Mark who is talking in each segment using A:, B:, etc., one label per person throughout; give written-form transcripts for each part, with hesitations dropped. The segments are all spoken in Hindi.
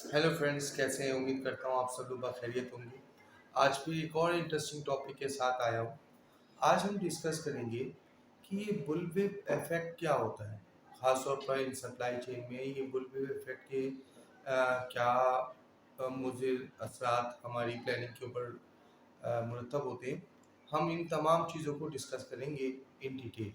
A: हेलो फ्रेंड्स, कैसे हैं? उम्मीद करता हूँ आप सब लोग खैरियत होंगे। आज भी एक और इंटरेस्टिंग टॉपिक के साथ आया हूँ। आज हम डिस्कस करेंगे कि ये बुलविप इफेक्ट क्या होता है। ख़ास तौर पर इन सप्लाई चेन में ये बुलविप इफेक्ट के क्या मुज़िर असरात हमारी प्लानिंग के ऊपर मुरतब होते हैं। हम इन तमाम चीज़ों को डिस्कस करेंगे इन डिटेल।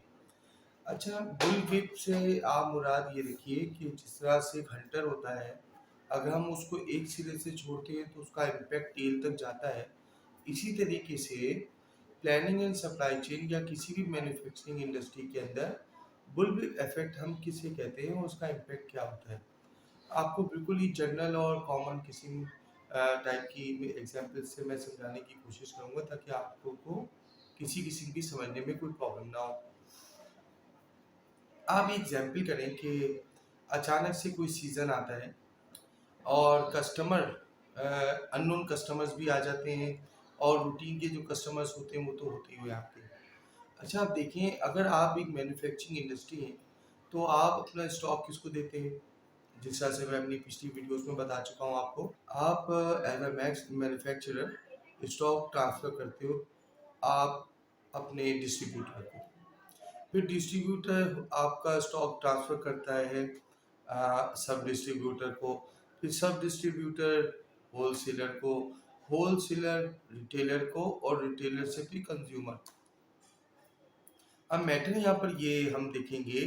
A: अच्छा, बुल व्हिप से आप मुराद ये रखिए कि जिस तरह से एक हंटर होता है, अगर हम उसको एक सिरे से छोड़ते हैं तो उसका इम्पैक्ट टेल तक जाता है। इसी तरीके से प्लानिंग एंड सप्लाई चेन या किसी भी मैन्युफैक्चरिंग इंडस्ट्री के अंदर बुल व्हिप इफेक्ट हम किसे कहते हैं और उसका इम्पैक्ट क्या होता है। आपको बिल्कुल ही जनरल और कॉमन किसी टाइप की एग्जाम्पल से मैं समझाने की कोशिश करूँगा ताकि आपको को किसी किसी भी समझने में कोई प्रॉब्लम ना हो। आप एग्जाम्पल करें कि अचानक से कोई सीज़न आता है और कस्टमर अननोन कस्टमर्स भी आ जाते हैं और रूटीन के जो कस्टमर्स होते हैं वो तो होते ही हुए आपके। अच्छा, आप देखें, अगर आप एक मैन्युफैक्चरिंग इंडस्ट्री हैं तो आप अपना स्टॉक किसको देते हैं? जिस तरह से मैं अपनी पिछली वीडियोस में बता चुका हूँ आपको। आप as a max manufacturer stock transfer करते हो आप अपने डिस्ट्रीब्यूटर को। फिर डिस्ट्रीब्यूटर आपका स्टॉक ट्रांसफ़र करता है सब डिस्ट्रीब्यूटर को, फिर सब डिस्ट्रीब्यूटर होलसेलर को, होलसेलर रिटेलर को और रिटेलर से फिर कंज्यूमर। अब मैटर यहाँ पर ये हम देखेंगे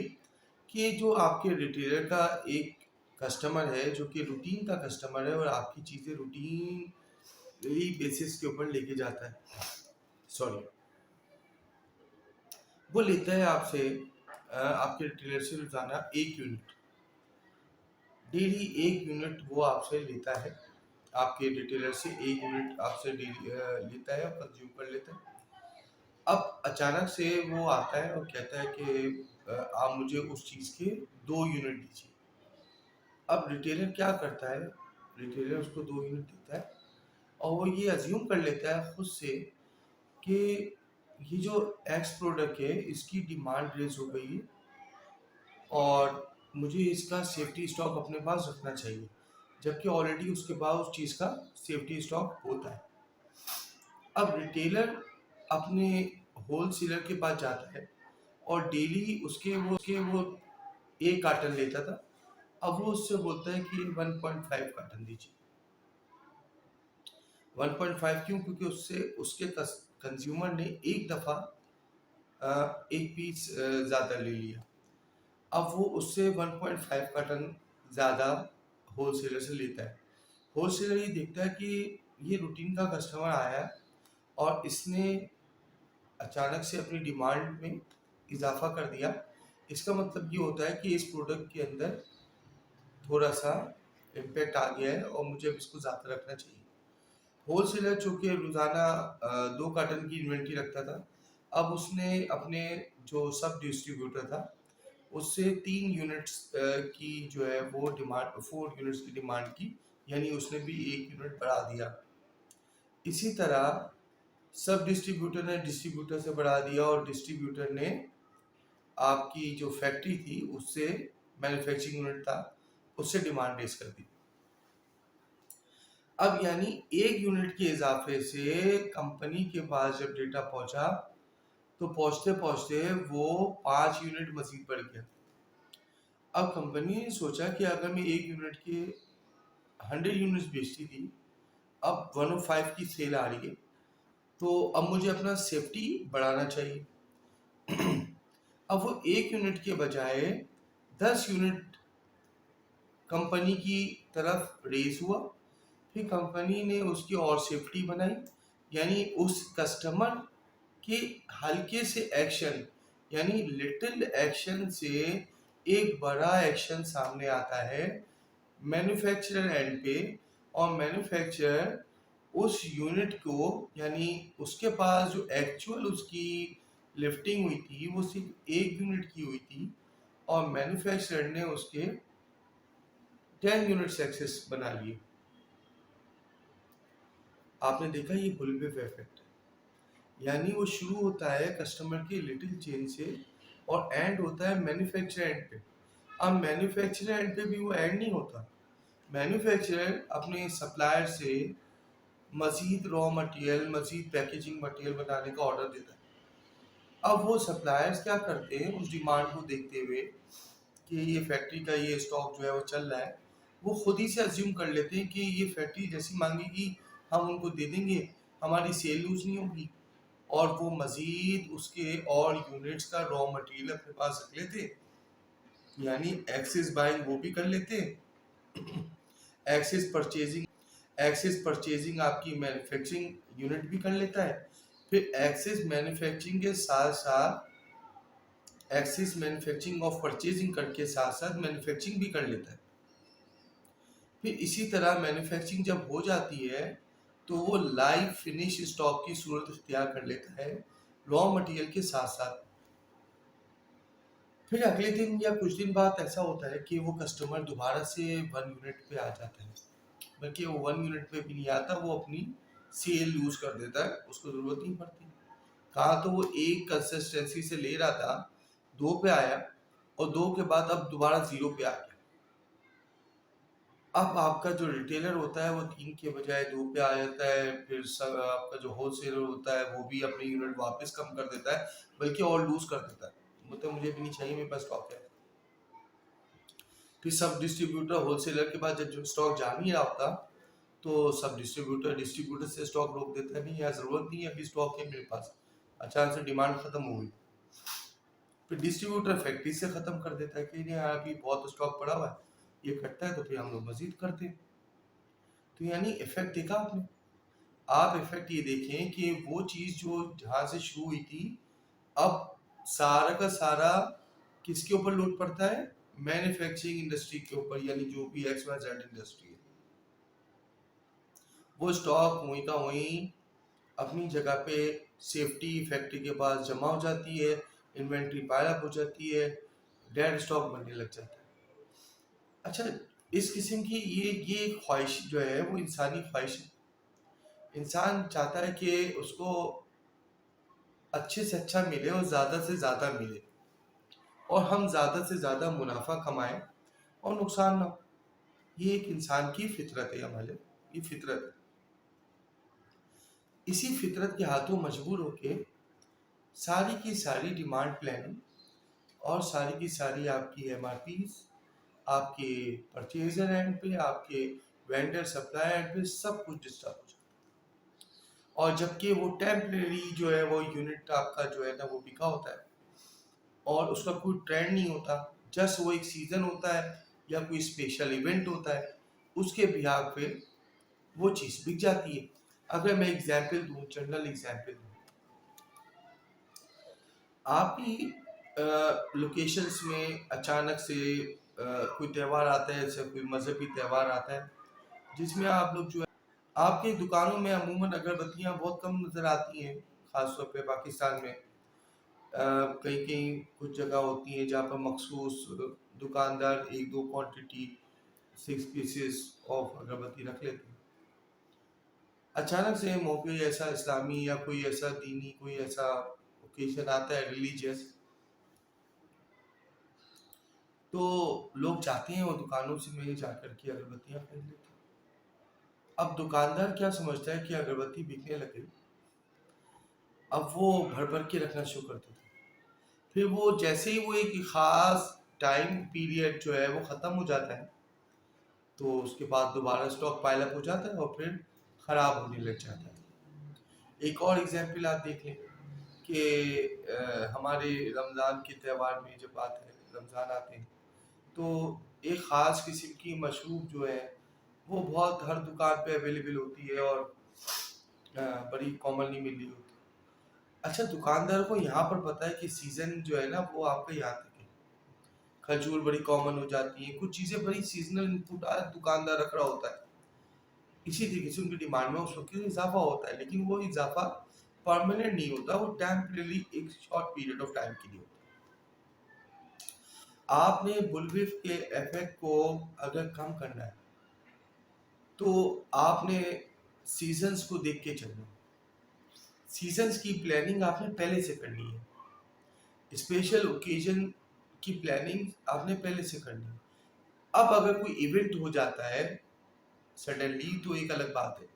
A: कि जो आपके रिटेलर का एक कस्टमर है जो कि रूटीन का कस्टमर है और आपकी चीज़ें रूटीन बेसिस के ऊपर लेके जाता है, सॉरी, वो लेता है आपसे आपके रिटेलर से रोजाना 1 यूनिट, डेली 1 यूनिट वो आपसे लेता है। आपके रिटेलर से 1 यूनिट आपसे डेली लेता है और कंज्यूम कर लेता है। अब अचानक से वो आता है और कहता है कि आप मुझे उस चीज़ के 2 यूनिट दीजिए। अब रिटेलर क्या करता है? रिटेलर उसको 2 यूनिट देता है और वो ये अज्यूम कर लेता है खुद से कि ये जो एक्स प्रोडक्ट है इसकी डिमांड रेज हो गई है और मुझे इसका सेफ्टी स्टॉक अपने पास रखना चाहिए, जबकि ऑलरेडी उसके पास उस चीज़ का सेफ्टी स्टॉक होता है। अब रिटेलर अपने होलसेलर के पास जाता है और डेली उसके वो 1 कार्टन लेता था। अब वो उससे बोलता है कि 1.5 कार्टन दीजिए। 1.5 क्यों? क्योंकि उससे उसके कंज्यूमर ने एक दफ़ा एक पीस ज़्यादा ले लिया। अब वो उससे 1.5 कार्टन ज़्यादा होलसेलर से लेता है। होलसेलर ये देखता है कि ये रूटीन का कस्टमर आया है और इसने अचानक से अपनी डिमांड में इजाफा कर दिया। इसका मतलब ये होता है कि इस प्रोडक्ट के अंदर थोड़ा सा इम्पैक्ट आ गया है और मुझे अब इसको ज़्यादा रखना चाहिए। होलसेलर चूँकि रोज़ाना 2 कार्टन की इन्वेंट्री रखता था, अब उसने अपने जो सब डिस्ट्रीब्यूटर था उससे 3 यूनिट्स की जो है वो डिमांड 4 यूनिट्स की डिमांड की, यानी उसने भी 1 यूनिट बढ़ा दिया। इसी तरह सब डिस्ट्रीब्यूटर ने डिस्ट्रीब्यूटर से बढ़ा दिया और डिस्ट्रीब्यूटर ने आपकी जो फैक्ट्री थी उससे, मैन्युफैक्चरिंग यूनिट था, उससे डिमांड रेस कर दी। अब यानी 1 यूनिट के इजाफे से कंपनी के पास जब डेटा पहुंचा तो पहुंचते पहुंचते वो 5 यूनिट मजीद बढ़ गया। अब कंपनी ने सोचा कि अगर मैं 1 यूनिट के 100 यूनिट्स बेचती थी, अब 105 की सेल आ रही है, तो अब मुझे अपना सेफ्टी बढ़ाना चाहिए। अब वो 1 यूनिट के बजाय 10 यूनिट कंपनी की तरफ रेस हुआ। फिर कंपनी ने उसकी और सेफ्टी बनाई, यानी उस कस्टमर के हल्के से एक्शन, यानी लिटिल एक्शन से एक बड़ा एक्शन सामने आता है मैन्युफैक्चरर एंड पे। और मैन्युफैक्चरर उस यूनिट को, यानी उसके पास जो एक्चुअल उसकी लिफ्टिंग हुई थी वो सिर्फ 1 यूनिट की हुई थी और मैन्युफैक्चरर ने उसके 10 यूनिट एक्सेस बना लिए। आपने देखा ये बुलविप इफेक्ट, यानी वो शुरू होता है कस्टमर की लिटिल चेन से और एंड होता है मैन्युफैक्चरर एंड पे। अब मैन्युफैक्चरर एंड पे भी वो एंड नहीं होता, मैन्युफैक्चरर अपने सप्लायर से मजीद रॉ मटेरियल, मजीद पैकेजिंग मटेरियल बनाने का ऑर्डर देता है। अब वो सप्लायर्स क्या करते हैं, उस डिमांड को देखते हुए कि ये फैक्ट्री का ये स्टॉक जो है वो चल रहा है, वो खुद ही से अज्यूम कर लेते हैं कि ये फैक्ट्री जैसी मांगेगी हम उनको दे देंगे, हमारी सेल लूज नहीं होगी, और वो मजीद उसके और यूनिट्स का रॉ मटेरियल अपने पास रख लेते, यानी एक्सेस बाइंग वो भी कर लेते, एक्सेस परचेजिंग आपकी मैन्युफैक्चरिंग यूनिट भी कर लेता है, फिर एक्सेस मैन्युफैक्चरिंग के साथ साथ एक्सेस मैन्युफैक्चरिंग ऑफ परचेजिंग करके साथ साथ मैन्युफैक्चरिंग भी कर लेता है। फिर इसी तरह मैन्युफैक्चरिंग जब हो जाती है तो वो लाइव फिनिश स्टॉक की सूरत इख्तियार कर लेता है रॉ मटेरियल के साथ साथ। फिर अगले दिन या कुछ दिन बाद ऐसा होता है कि वो कस्टमर दोबारा से 1 यूनिट पे आ जाता है, बल्कि वो 1 यूनिट पे भी नहीं आता, वो अपनी सेल लूज कर देता है, उसको ज़रूरत नहीं पड़ती। कहा तो वो एक कंसिस्टेंसी से ले रहा था, 2 पे आया, और 2 के बाद अब दोबारा 0 पे आ गया। अब आपका जो रिटेलर होता है वो 3 के बजाय 2 पे आ जाता है, फिर सब आपका जो होलसेलर होता है वो भी अपनी यूनिट वापस कम कर देता है, बल्कि और लूज कर देता है, मतलब मुझे भी नहीं चाहिए, मेरे पास स्टॉक है। फिर सब डिस्ट्रीब्यूटर होलसेलर के पास जब स्टॉक जा नहीं रहा होता तो सब डिस्ट्रीब्यूटर से स्टॉक रोक देता है, नहीं यार ज़रूरत नहीं है, अभी स्टॉक है मेरे पास, अचानक से डिमांड ख़त्म हो गई। फिर डिस्ट्रीब्यूटर फैक्ट्री से ख़त्म कर देता है कि नहीं यार अभी बहुत स्टॉक पड़ा हुआ है, ये कटता है तो फिर हम लोग मजीद करते हैं। तो यानी इफेक्ट देखा आपने, आप इफेक्ट ये देखें कि वो चीज़ जो जहाँ से शुरू हुई थी, अब सारा का सारा किसके ऊपर लोड पड़ता है, मैन्युफैक्चरिंग इंडस्ट्री के ऊपर, यानी जो भी XYZ इंडस्ट्री है। वो स्टॉक वहीं का वहीं अपनी जगह पे सेफ्टी फैक्ट्री के पास जमा हो जाती है, इन्वेंट्री पाइल अप हो जाती है, डेड स्टॉक बनने लग जाता है। अच्छा, इस किस्म की ये ख्वाहिश जो है वो इंसानी ख्वाहिश है। इंसान चाहता है कि उसको अच्छे से अच्छा मिले और ज़्यादा से ज़्यादा मिले, और हम ज़्यादा से ज़्यादा मुनाफा कमाएं और नुकसान ना हो। ये एक इंसान की फितरत है, हमारे ये फितरत है। इसी फितरत के हाथों मजबूर होके सारी की सारी डिमांड प्लानिंग और सारी की सारी आपकी MRPs, आपके परचेजर एंड पे, आपके वेंडर सप्लायर एंड पे सब कुछ डिस्टर्ब हो जाता है। और जबकि वो टेम्परेरी जो है वो यूनिट आपका जो है ना वो बिका होता है और उसका कोई ट्रेंड नहीं होता, जस्ट वो एक सीज़न होता है या कोई स्पेशल इवेंट होता है, उसके बिहाफ पे वो चीज़ बिक जाती है। अगर मैं एग्जाम्पल दूँ, जनरल एग्जाम्पल दूँ, आपकी लोकेशंस में अचानक से कोई त्यौहार आता है, जैसे कोई मजहबी त्यौहार आता है, जिसमें आप लोग जो है आपकी दुकानों में अमूमन अगरबत्तियाँ बहुत कम नज़र आती हैं, ख़ासतौर पे पाकिस्तान में। कहीं कहीं कुछ जगह होती हैं जहाँ पर मखसूस दुकानदार 1-2 क्वांटिटी 6 पीसेस ऑफ अगरबत्ती रख लेते हैं। अचानक से मौके ऐसा इस्लामी या कोई ऐसा दीनी कोई ऐसा ओकेजन आता है रिलीजियस, तो लोग चाहते हैं वो दुकानों से में जाकर के अगरबत्तियाँ खरीद लेते हैं। अब दुकानदार क्या समझता है कि अगरबत्ती बिकने लग गई, अब वो भर भर के रखना शुरू कर देता है। फिर वो जैसे ही वो एक ख़ास टाइम पीरियड जो है वो ख़त्म हो जाता है, तो उसके बाद दोबारा स्टॉक पाइल अप हो जाता है और फिर ख़राब होने लग जाता है। एक और एग्जांपल आप देख लें कि हमारे रमज़ान के त्यौहार में जब आते हैं, रमज़ान आते हैं, तो एक ख़ास किस्म की मशरूब जो है वो बहुत हर दुकान पे अवेलेबल होती है और बड़ी कॉमनली मिल रही होती है। अच्छा, दुकानदार को यहाँ पर पता है कि सीज़न जो है ना वो आपका यहाँ तक है, खजूर बड़ी कॉमन हो जाती है, कुछ चीज़ें बड़ी सीजनल इनपुट दुकानदार रख रहा होता है, इसी तरीके से उनकी डिमांड में उस वक्त इजाफा होता है, लेकिन वो इजाफा परमानेंट नहीं होता, वो टेम्परेरी एक शॉर्ट पीरियड ऑफ टाइम के लिए होता है। आपने बुलविफ के इफेक्ट को अगर कम करना है तो आपने सीजन्स को देख के चलना है। सीजन्स की प्लानिंग आपने पहले से करनी है, स्पेशल ओकेजन की प्लानिंग आपने पहले से करनी है। अब अगर कोई इवेंट हो जाता है सडनली तो एक अलग बात है,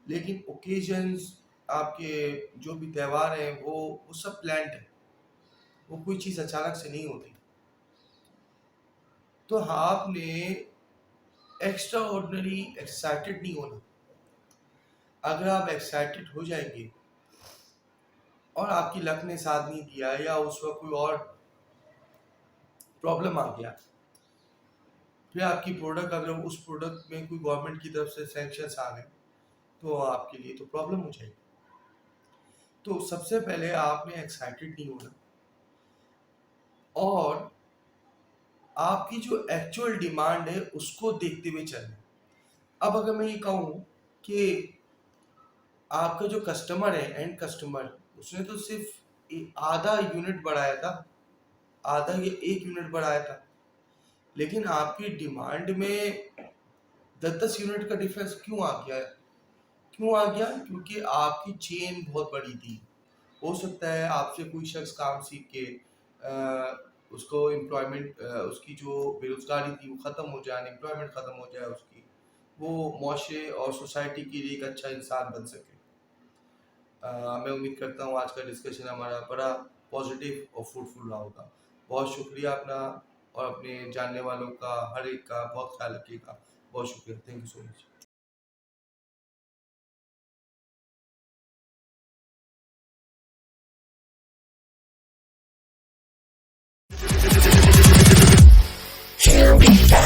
A: लेकिन ओकेजन्स आपके जो भी त्योहार हैं वो सब प्लान्ड है, वो कोई चीज़ अचानक से नहीं होती। तो आपने एक्स्ट्रा ऑर्डिनरी एक्साइटेड नहीं होना। अगर आप एक्साइटेड हो जाएंगे और आपकी लक ने साथ नहीं दिया या उस वक्त कोई और प्रॉब्लम आ गया, फिर आपकी प्रोडक्ट अगर उस प्रोडक्ट में कोई गवर्नमेंट की तरफ से सैंक्शंस आ गए तो आपके लिए तो प्रॉब्लम हो जाएगी। तो सबसे पहले आपने एक्साइटेड नहीं होना और आपकी जो एक्चुअल डिमांड है उसको देखते हुए चलना। अब अगर मैं ये कहूँ कि आपका जो कस्टमर है, एंड कस्टमर, उसने तो सिर्फ आधा यूनिट बढ़ाया था, आधा या 1 यूनिट बढ़ाया था, लेकिन आपकी डिमांड में 10-10 यूनिट का डिफरेंस क्यों आ गया? क्यों आ गया? क्योंकि आपकी चेन बहुत बड़ी थी। हो सकता है आपसे कोई शख्स काम सीख के उसको एम्प्लॉयमेंट, उसकी जो बेरोजगारी थी वो ख़त्म हो जाए, अनएम्प्लॉयमेंट ख़त्म हो जाए उसकी, वो मुआशरे और सोसाइटी के लिए एक अच्छा इंसान बन सके। मैं उम्मीद करता हूँ आज का डिस्कशन हमारा बड़ा पॉजिटिव और फ्रूटफुल रहा होगा। बहुत शुक्रिया अपना और अपने जानने वालों का, हर एक का बहुत ख्याल रखिएगा। बहुत शुक्रिया, thank you so much.
B: Here we go.